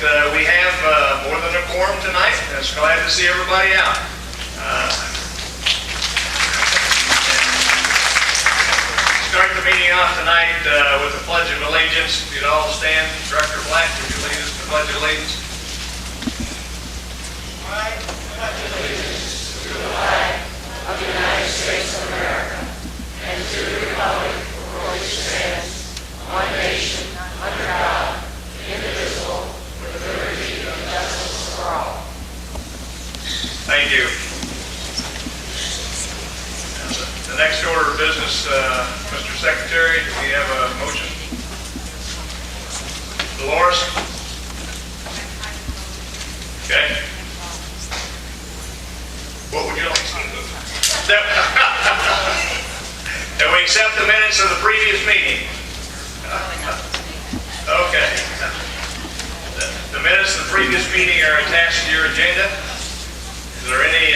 we have more than a quorum tonight. I was glad to see everybody out. Start the meeting off tonight with the Pledge of Allegiance. If you'd all stand, Director Black, would you lead us in the Pledge of Allegiance? I pledge allegiance to the flag of the United States of America and to the republic for which it stands, one nation, under God, indivisible, with liberty and justice for all. Thank you. The next order of business, Mr. Secretary, do we have a motion? Dolores? Okay. What would you like to do? And we accept the minutes of the previous meeting. Okay. The minutes of the previous meeting are attached to your agenda. Is there any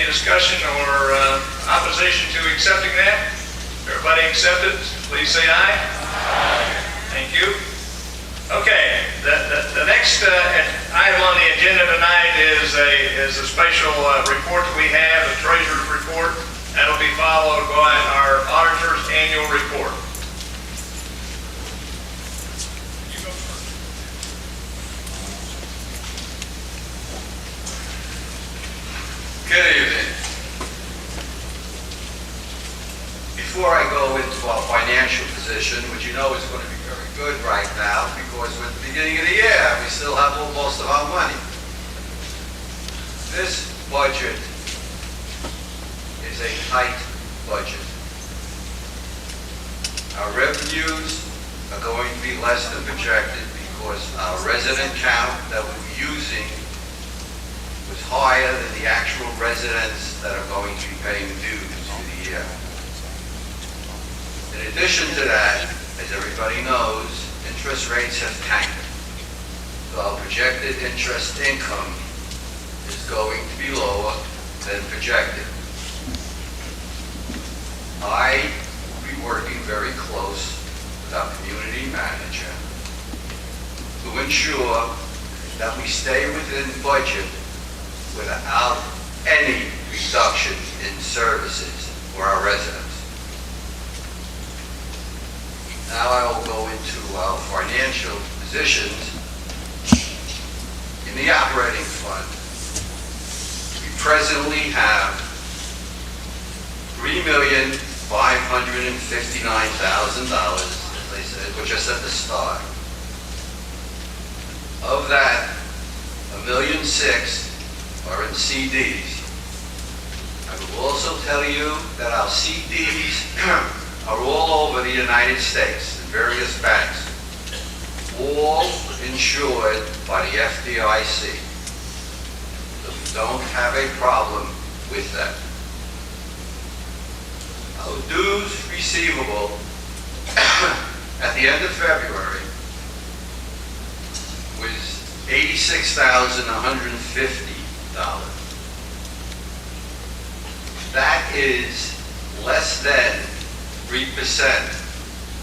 discussion or opposition to accepting that? Everybody accept it? Please say aye. Aye. Thank you. Okay. The next item on the agenda tonight is a special report that we have, the Treasurer's report. That'll be followed by our Auditor's annual report. You go first. Good evening. Before I go into our financial position, which you know is going to be very good right now because we're at the beginning of the year, we still have most of our money. This budget is a tight budget. Our revenues are going to be less than projected because our resident count that we're using was higher than the actual residents that are going to be paying dues through the year. In addition to that, as everybody knows, interest rates have tanked. So our projected interest income is going to be lower than projected. I will be working very close with our community manager to ensure that we stay within budget without any reduction in services for our residents. Now I will go into our financial positions. In the operating fund, we presently have $3,559,000, as I said, which is at the start. Of that, $1,600,000 are in CDs. I will also tell you that our CDs are all over the United States in various banks, all insured by the FDIC. So we don't have a problem with that. Our dues receivable at the end of February was $86,150. That is less than 3%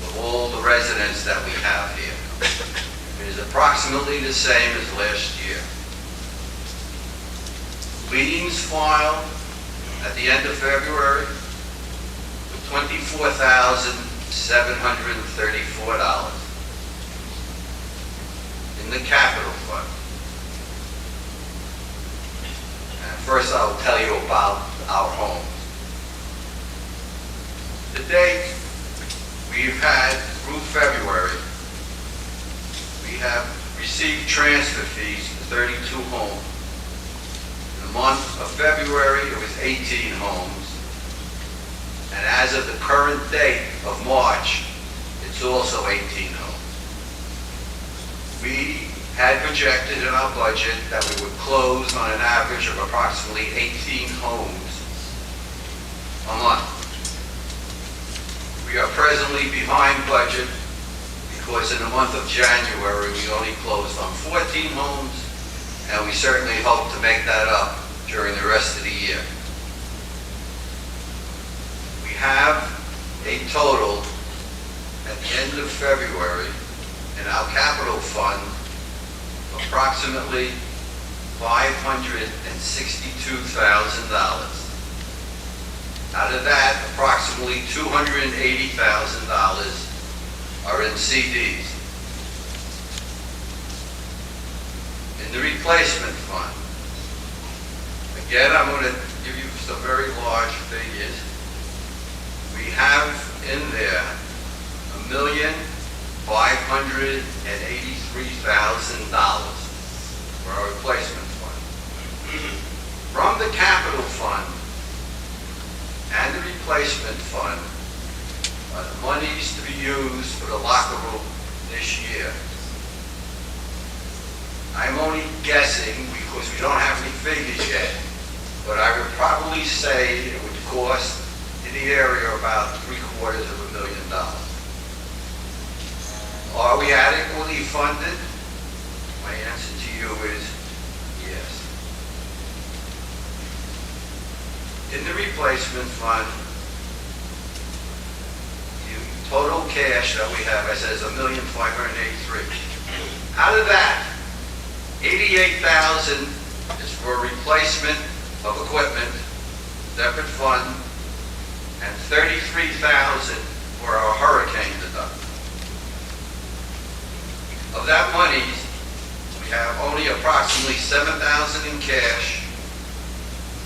of all the residents that we have here. It is approximately the same as last year. Liens filed at the end of February were $24,734 in the capital fund. And first I will tell you about our homes. To date, we've had, through February, we have received transfer fees for 32 homes. In the month of February, it was 18 homes. And as of the current date of March, it's also 18 homes. We had projected in our budget that we would close on an average of approximately 18 homes a month. We are presently behind budget because in the month of January, we only closed on 14 homes, and we certainly hope to make that up during the rest of the year. We have a total at the end of February in our capital fund of approximately $562,000. Out of that, approximately $280,000 are in CDs. In the replacement fund, again, I'm going to give you some very large figures. We have in there $1,583,000 for our replacement fund. From the capital fund and the replacement fund are the monies to be used for the locker room this year. I'm only guessing because we don't have any figures yet, but I would probably say it would cost in the area of about $750,000. Are we adequately funded? My answer to you is yes. In the replacement fund, the total cash that we have, I said, is $1,583,000. Out of that, $88,000 is for replacement of equipment, separate fund, and $33,000 for our hurricane deductible. Of that money, we have only approximately $7,000 in cash,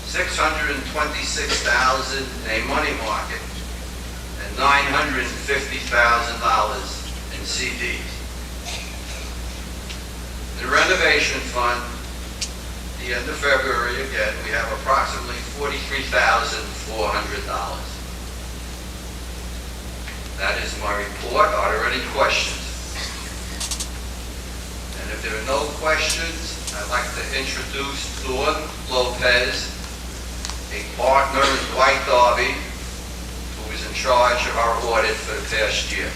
$626,000 in a money market, and $950,000 in CDs. The renovation fund, the end of February again, we have approximately $43,400. That is my report. Are there any questions? And if there are no questions, I'd like to introduce Dawn Lopez, a partner in Dwight Darby, who is in charge of our audit for the past year.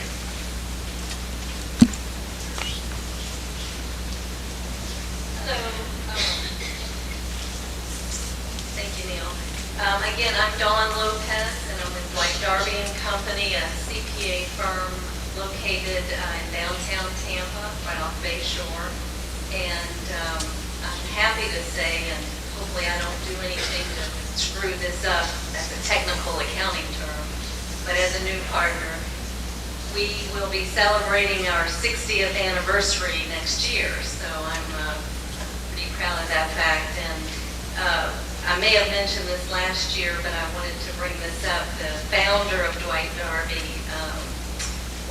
Hello. Thank you, Neil. Again, I'm Dawn Lopez, and I'm with Dwight Darby and Company, a CPA firm located in downtown Tampa, right off Bay Shore. And I'm happy to say, and hopefully I don't do anything to screw this up, that's a technical accounting term, but as a new partner, we will be celebrating our 60th anniversary next year, so I'm pretty proud of that fact. And I may have mentioned this last year, but I wanted to bring this up. The founder of Dwight Darby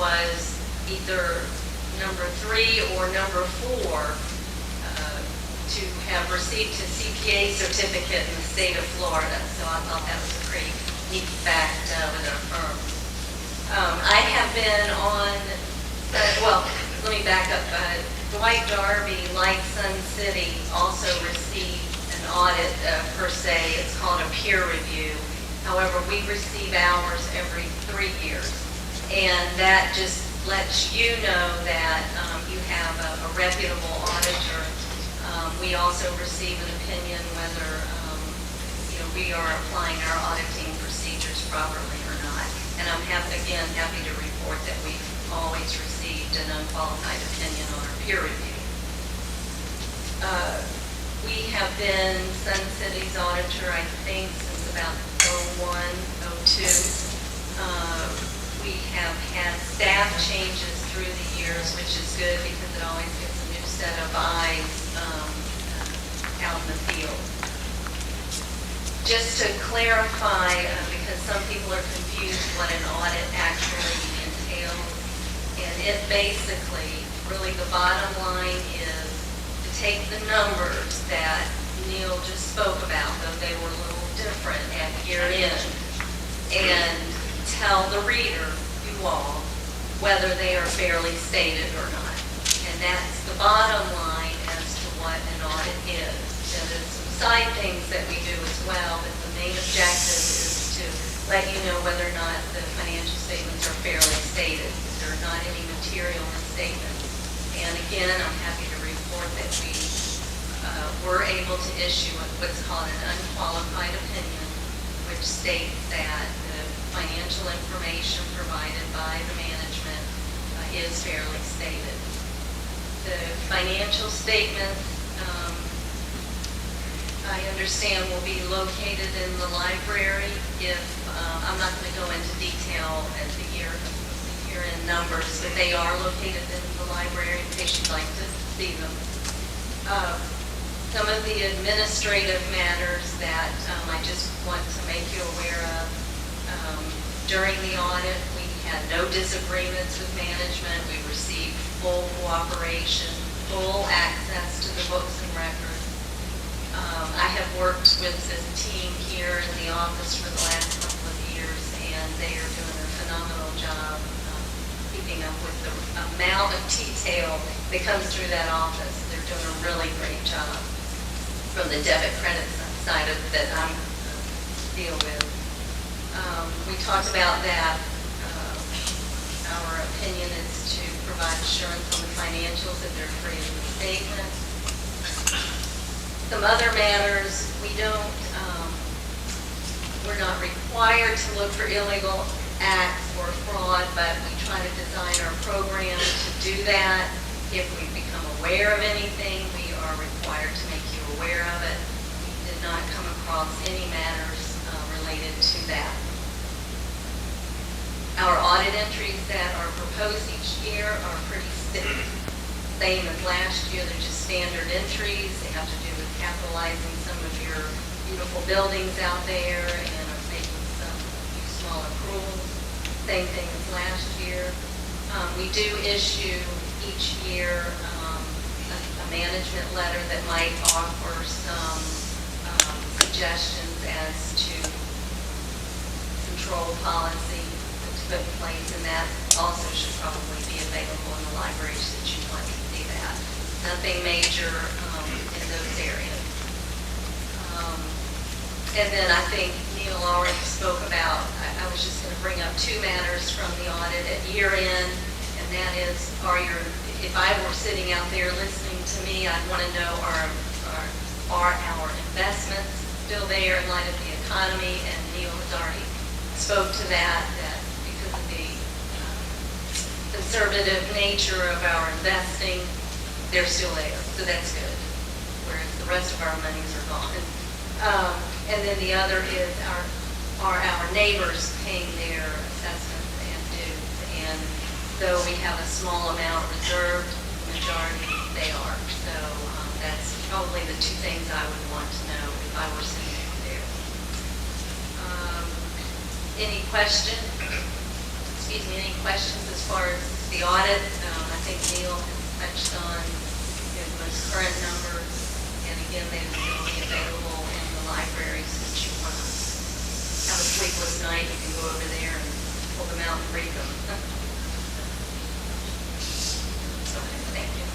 was either number 3 or number 4 to have received his CPA certificate in the state of Florida. So I thought that was a pretty neat fact with our firm. I have been on, well, let me back up. Dwight Darby, like Sun City, also received an audit per se. It's called a peer review. However, we receive ours every 3 years. And that just lets you know that you have a reputable auditor. We also receive an opinion whether we are applying our auditing procedures properly or not. And I'm happy to report that we've always received an unqualified opinion on our peer review. We have been Sun City's auditor, I think, since about 01, 02. We have had staff changes through the years, which is good because it always gets a new set of eyes out in the field. Just to clarify, because some people are confused what an audit actually entails, and it basically, really the bottom line is to take the numbers that Neil just spoke about, though they were a little different at year end, and tell the reader, you all, whether they are fairly stated or not. And that's the bottom line as to what an audit is. There is some side things that we do as well, but the main objective is to let you know whether or not the financial statements are fairly stated. There are not any material misstatements. And again, I'm happy to report that we were able to issue what's called an unqualified opinion, which states that the financial information provided by the management is fairly stated. The financial statements understand will be located in the library. If I'm not going to go into detail at the year-end numbers, but they are located in the library in case you'd like to see them. Some of the administrative matters that I just want to make you aware of. During the audit, we had no disagreements with management. We received full cooperation, full access to the books and records. I have worked with this team here in the office for the last couple of years, and they are doing a phenomenal job keeping up with the amount of detail that comes through that office. They're doing a really great job from the debit credit side of that I deal with. We talked about that. Our opinion is to provide assurance on the financials that they're free of misstatement. Some other matters, we're not required to look for illegal acts or fraud, but we try to design our program to do that. If we become aware of anything, we are required to make you aware of it. We did not come across any matters related to that. Our audit entries that are proposed each year are pretty same as last year. They're just standard entries. They have to do with capitalizing some of your beautiful buildings out there and making a few small accruals. Same thing as last year. We do issue each year a management letter that might offer some suggestions as to control policy to put in place, and that also should probably be available in the library so that you want to see that. Nothing major in those areas. And then I think Neil already spoke about, I was just going to bring up two matters from the audit at year end, and that is, if I were sitting out there listening to me, I'd want to know are our investments still there in light of the economy? And Neil has already spoke to that because of the conservative nature of our investing, they're still there, so that's good, whereas the rest of our monies are gone. And then the other is, are our neighbors paying their assessments and dues? And though we have a small amount reserved, the majority they are. So that's probably the two things I would want to know if I were sitting out there. Any questions? Any questions as far as the audit? I think Neil has touched on his most current numbers, and again, they will be available in the library. Since you want to have a sleepless night, you can go over there and pull them out and read them. Okay, thank you.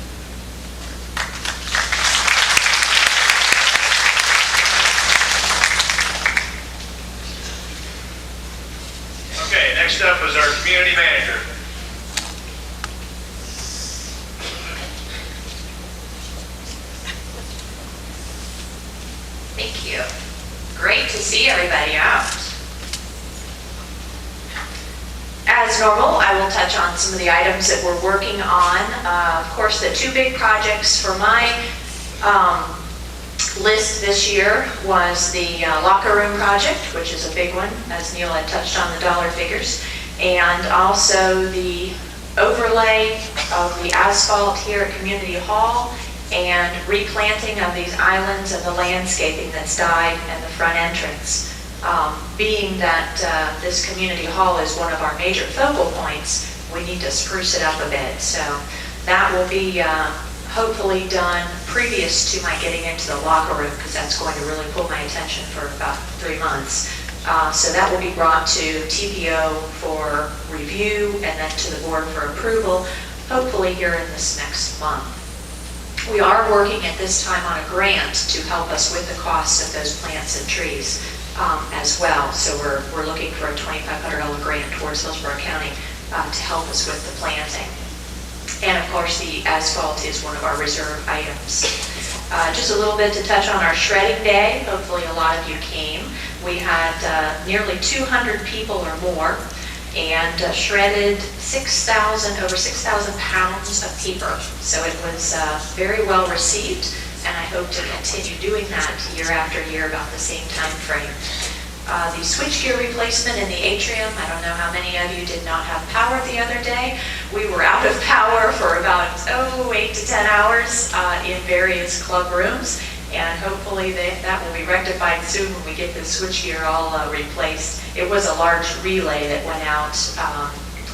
Okay, next up is our community manager. Thank you. Great to see everybody out. As normal, I will touch on some of the items that we're working on. Of course, the two big projects for my list this year was the locker room project, which is a big one, as Neil had touched on the dollar figures, and also the overlay of the asphalt here at Community Hall and replanting of these islands of the landscaping that's died in the front entrance. Being that this Community Hall is one of our major focal points, we need to spruce it up a bit. So that will be hopefully done previous to my getting into the locker room, because that's going to really pull my attention for about 3 months. So that will be brought to TPO for review and then to the board for approval, hopefully here in this next month. We are working at this time on a grant to help us with the costs of those plants and trees as well. So we're looking for a $2,500 grant towards Hillsborough County to help us with the planting. And of course, the asphalt is one of our reserve items. Just a little bit to touch on our shredding day. Hopefully a lot of you came. We had nearly 200 people or more, and shredded over 6,000 pounds of paper. So it was very well received, and I hope hope to continue doing that year after year about the same time frame. The switchgear replacement in the atrium, I don't know how many of you did not have power the other day. We were out of power for about, 8 to 10 hours in various club rooms, and hopefully that will be rectified soon when we get the switchgear all replaced. It was a large relay that went out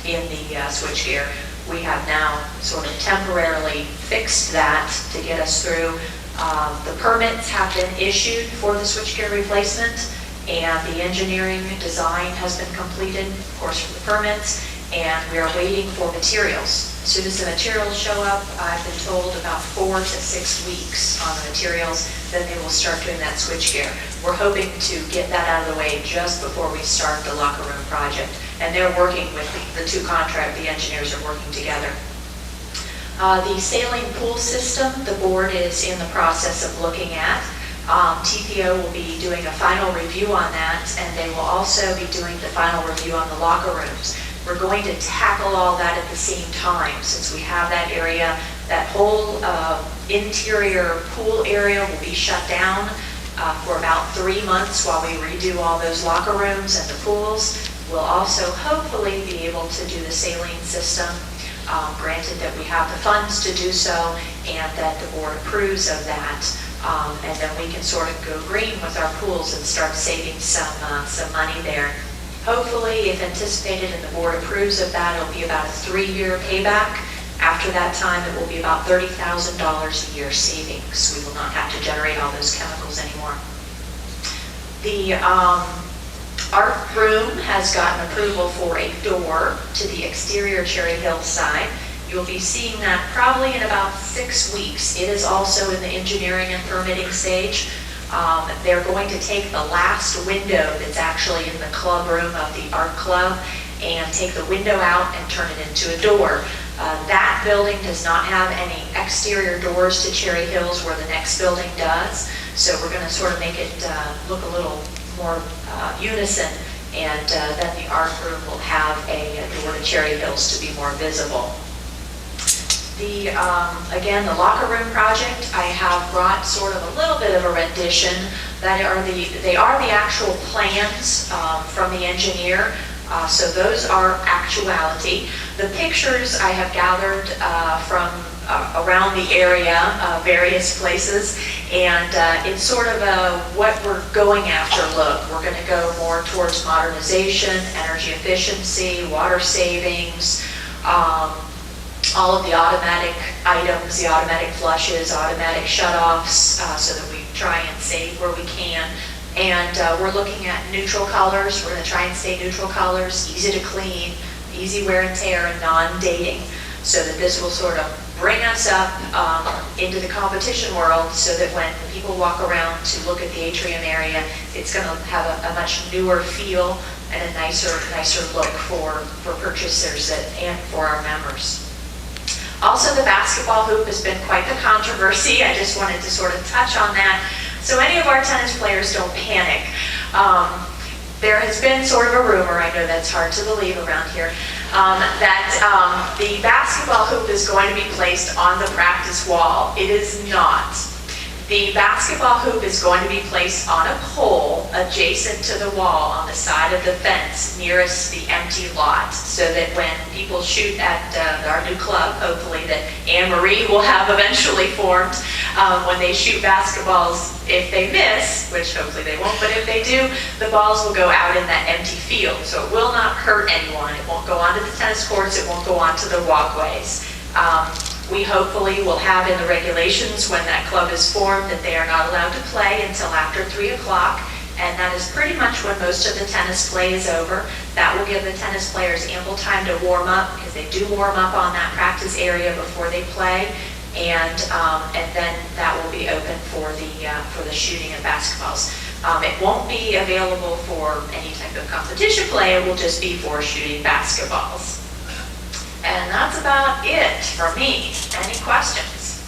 in the switchgear. We have now sort of temporarily fixed that to get us through. The permits have been issued for the switchgear replacement, and the engineering design has been completed, of course, for the permits, and we are waiting for materials. As soon as the materials show up, I've been told about 4 to 6 weeks on the materials, then they will start doing that switchgear. We're hoping to get that out of the way just before we start the locker room project, and they're working with the the engineers are working together. The saline pool system, the board is in the process of looking at. TPO will be doing a final review on that, and they will also be doing the final review on the locker rooms. We're going to tackle all that at the same time, since we have that area, that whole interior pool area will be shut down for about 3 months while we redo all those locker rooms and the pools. We'll also hopefully be able to do the saline system, granted that we have the funds to do so and that the board approves of that. And then we can sort of go green with our pools and start saving some money there. Hopefully, if anticipated and the board approves of that, it'll be about a 3-year payback. After that time, it will be about $30,000 a year savings. We will not have to generate all those chemicals anymore. The art room has gotten approval for a door to the exterior Cherry Hill side. You'll be seeing that probably in about 6 weeks. It is also in the engineering and permitting stage. They're going to take the last window that's actually in the club room of the art club and take the window out and turn it into a door. That building does not have any exterior doors to Cherry Hills where the next building does. So we're going to sort of make it look a little more unison, and then the art room will have a door to Cherry Hills to be more visible. Again, the locker room project, I have brought sort of a little bit of a rendition. They are the actual plans from the engineer. So those are actuality. The pictures I have gathered from around the area, various places, and it's sort of a what we're going after look. We're going to go more towards modernization, energy efficiency, water savings, all of the automatic items, the automatic flushes, automatic shutoffs, so that we try and save where we can. And we're looking at neutral colors. We're going to try and stay neutral colors, easy to clean, easy wear and tear, and non-dating, so that this will sort of bring us up into the competition world, so that when people walk around to look at the atrium area, it's going to have a much newer feel and a nicer look for purchasers and for our members. Also, the basketball hoop has been quite the controversy. I just wanted to sort of touch on that, so any of our tennis players don't panic. There has been sort of a rumor, I know that's hard to believe around here, that the basketball hoop is going to be placed on the practice wall. It is not. The basketball hoop is going to be placed on a pole adjacent to the wall on the side of the fence nearest the empty lot, so that when people shoot at our new club, hopefully that Anne-Marie will have eventually formed, when they shoot basketballs, if they miss, which hopefully they won't, but if they do, the balls will go out in that empty field. So it will not hurt anyone. It won't go onto the tennis courts. It won't go onto the walkways. We hopefully will have in the regulations when that club is formed that they are not allowed to play until after 3 o'clock, and that is pretty much when most of the tennis play is over. That will give the tennis players ample time to warm up, because they do warm up on that practice area before they play, and then that will be open for the shooting of basketballs. It won't be available for any type of competition play. It will just be for shooting basketballs. And that's about it for me. Any questions?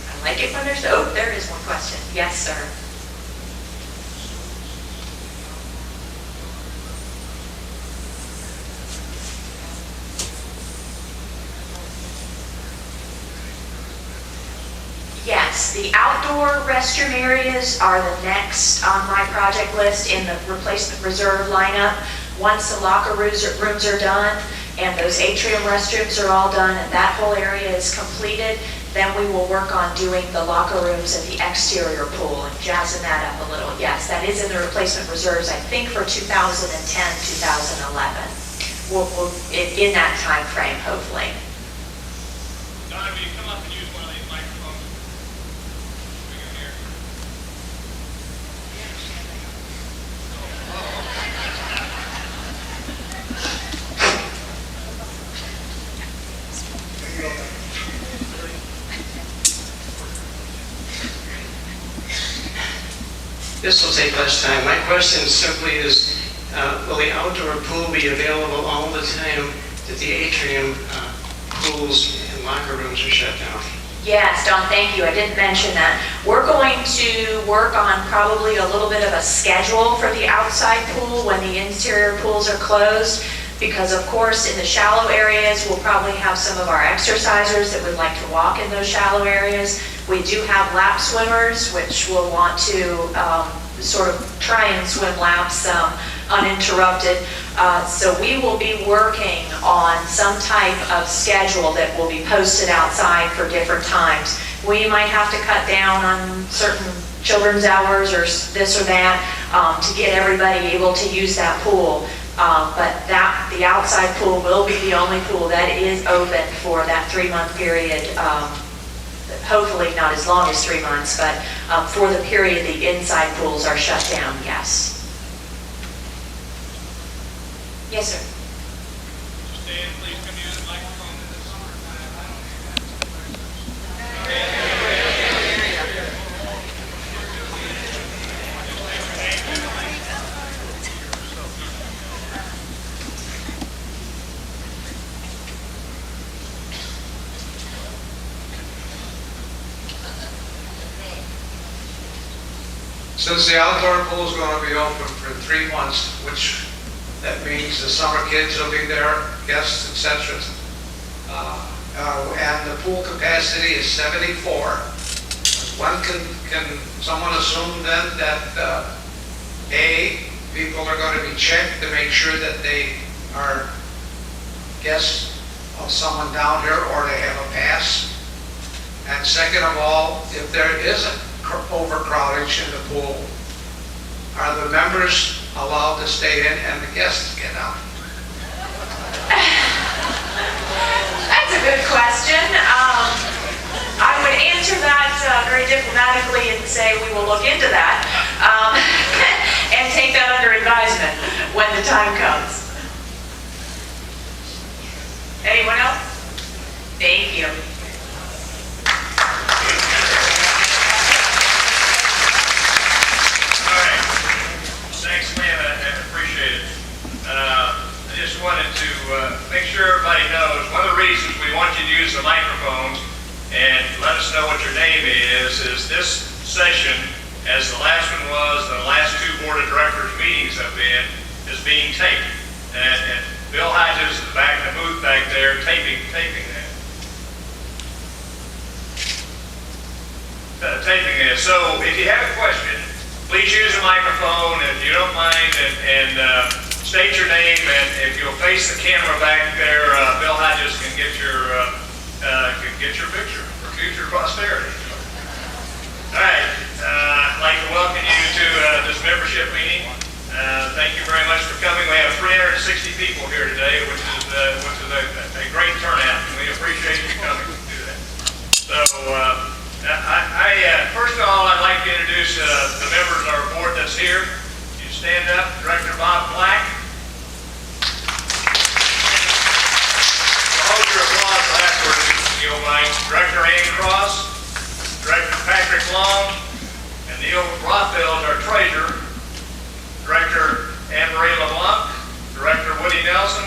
I like it when there is one question. Yes, sir. Yes. Yes, the outdoor restroom areas are the next on my project list in the replacement reserve lineup. Once the locker rooms are done and those atrium restrooms are all done and that whole area is completed, then we will work on doing the locker rooms and the exterior pool and jazzing that up a little. Yes, that is in the replacement reserves, I think for 2010, 2011. We'll in that time frame, hopefully. Donna, will you come up and use one of these microphones? We can hear. This will take less time. My question simply is, will the outdoor pool be available all the time that the atrium pools and locker rooms are shut down? Yes, Don, thank you. I didn't mention that. We're going to work on probably a little bit of a schedule for the outside pool when the interior pools are closed, because of course in the shallow areas, we'll probably have some of our exercisers that would like to walk in those shallow areas. We do have lap swimmers, which will want to sort of try and swim laps uninterrupted. So we will be working on some type of schedule that will be posted outside for different times. We might have to cut down on certain children's hours or this or that to get everybody able to use that pool. But the outside pool will be the only pool that is open for that 3-month period. Hopefully not as long as 3 months, but for the period the inside pools are shut down, yes. Yes, sir. Stan, please come use the microphone. Since the outdoor pool is going to be open for 3 months, which that means the summer kids will be there, guests, etc. And the pool capacity is 74. Can someone assume then that people are going to be checked to make sure that they are guests of someone down here or they have a pass? And second of all, if there is overcrowding in the pool, are the members allowed to stay in and the guests get out? That's a good question. I would answer that very diplomatically and say we will look into that and take that under advisement when the time comes. Anyone else? Thank you. Thanks, Lynn. I appreciate it. I just wanted to make sure everybody knows one of the reasons we want you to use the microphones and let us know what your name is this session, as the last one was, the last 2 board of directors meetings have been, is being taped. And Bill Hodges is back in the booth back there taping that. Taping this. So if you have a question, please use a microphone if you don't mind, and state your name, and if you'll face the camera back there, Bill Hodges can get your picture for future posterity. All right, I'd like to welcome you to this membership meeting. Thank you very much for coming. We have 360 people here today, which is a great turnout, and we appreciate you coming to do that. So, first of all, I'd like to introduce the members of our board that's here. You stand up. Director Bob Black. Hold your applause backwards, if you don't mind. Director Ann Cross, Director Patrick Long, and Neil Rothfeld, our treasurer. Director Anne-Marie LeBlanc, Director Woody Nelson,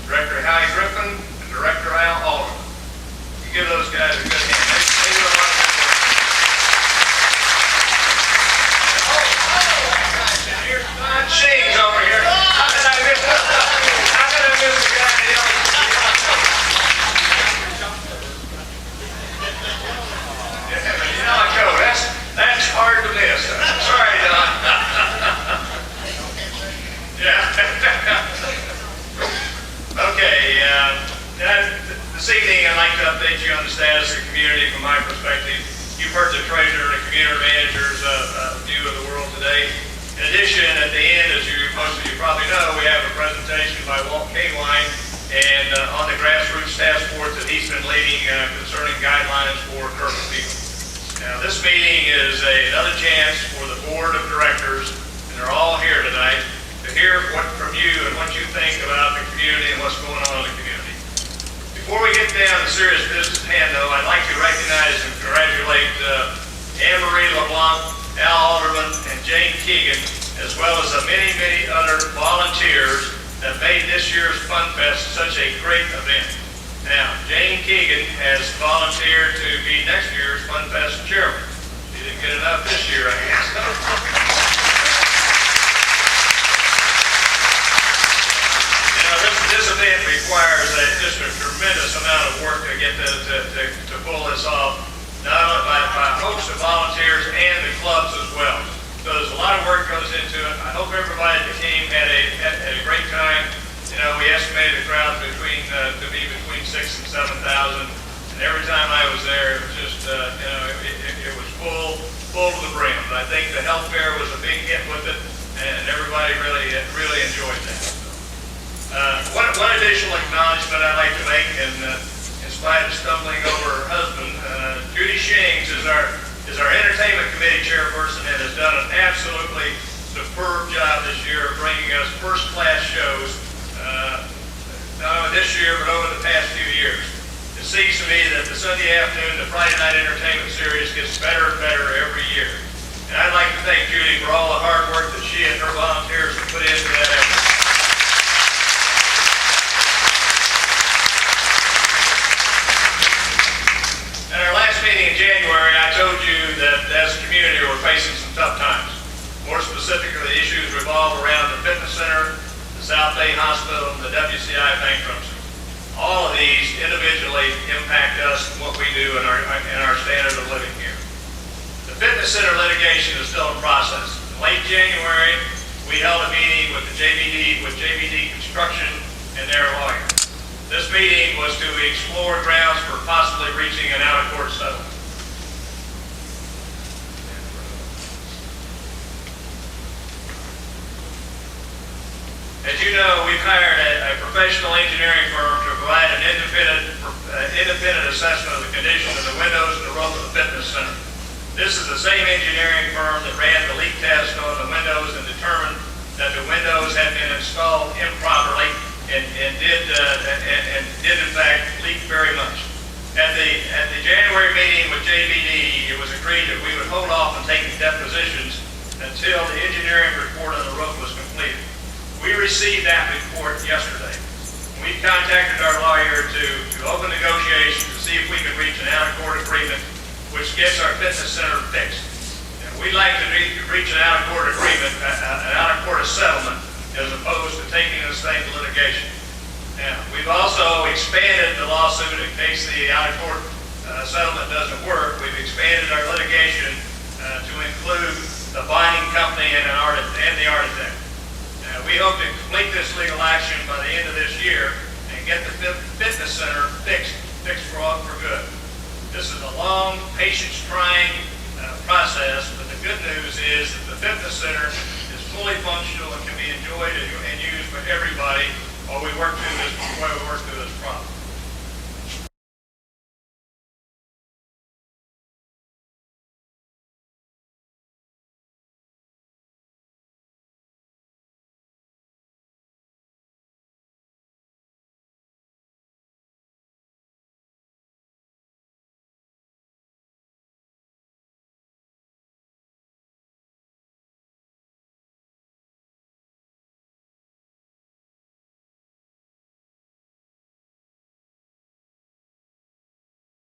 Director Howie Griffin, and Director Al Alderman. You give those guys a good hand. They do a lot of good work. Here's Don Shane's over here. How did I miss the guy that yells? You know, status of the community from my perspective. You've heard the treasurer and the community manager's view of the world today. In addition, at the end, as most of you probably know, we have a presentation by Walt K-Wine and on the grassroots task force that he's been leading concerning guidelines for Kirk Field. Now, this meeting is another chance for the board of directors, and they're all here tonight, to hear from you and what you think about the community and what's going on in the community. Before we get down to serious business at hand, though, I'd like to recognize and congratulate Anne-Marie LeBlanc, Al Alderman, and Jane Keegan, as well as the many, many other volunteers that made this year's Fun Fest such a great event. Now, Jane Keegan has volunteered to be next year's Fun Fest chairman. She didn't get enough this year, I guess. This event requires just a tremendous amount of work to get to pull this off, not only by a host of volunteers and the clubs as well. So there's a lot of work goes into it. I hope everybody that came had a great time. You know, we estimated the crowd to be between 6,000 and 7,000, and every time I was there, it was just it was full to the brim. But I think the health fair was a big hit with it, and everybody really enjoyed that. One additional acknowledgement I'd like to make, and in spite of stumbling over her husband, Judy Shings is our entertainment committee chairperson and has done an absolutely superb job this year of bringing us first-class shows, not only this year but over the past few years. It seems to me that the Sunday afternoon, the Friday night entertainment series gets better and better every year. And I'd like to thank Judy for all the hard work that she and her volunteers have put into that effort. At our last meeting in January, I told you that as a community we're facing some tough times. More specifically, the issues revolve around the fitness center, the South Bay Hospital, and the WCI bankruptcy. All of these individually impact us and what we do in our standard of living here. The fitness center litigation is still in process. In late January, we held a meeting with JBD Construction and their lawyer. This meeting was to explore grounds for possibly reaching an out-of-court settlement. As you know, we've hired a professional engineering firm to provide an independent assessment of the condition of the windows and the roof of the fitness center. This is the same engineering firm that ran the leak test on the windows and determined that the windows had been installed improperly and did in fact leak very much. At the January meeting with JBD, it was agreed that we would hold off on taking depositions until the engineering report on the roof was completed. We received that report yesterday. We contacted our lawyer to open negotiations to see if we could reach an out-of-court agreement which gets our fitness center fixed. And we'd like to reach an out-of-court agreement, an out-of-court settlement, as opposed to taking this thing to litigation. Now, we've also expanded the lawsuit in case the out-of-court settlement doesn't work. We've expanded our litigation to include the bonding company and the architect. We hope to complete this legal action by the end of this year and get the fitness center fixed for good. This is a long, patience-trying process, but the good news is that the fitness center is fully functional and can be enjoyed and used by everybody while we work through this problem.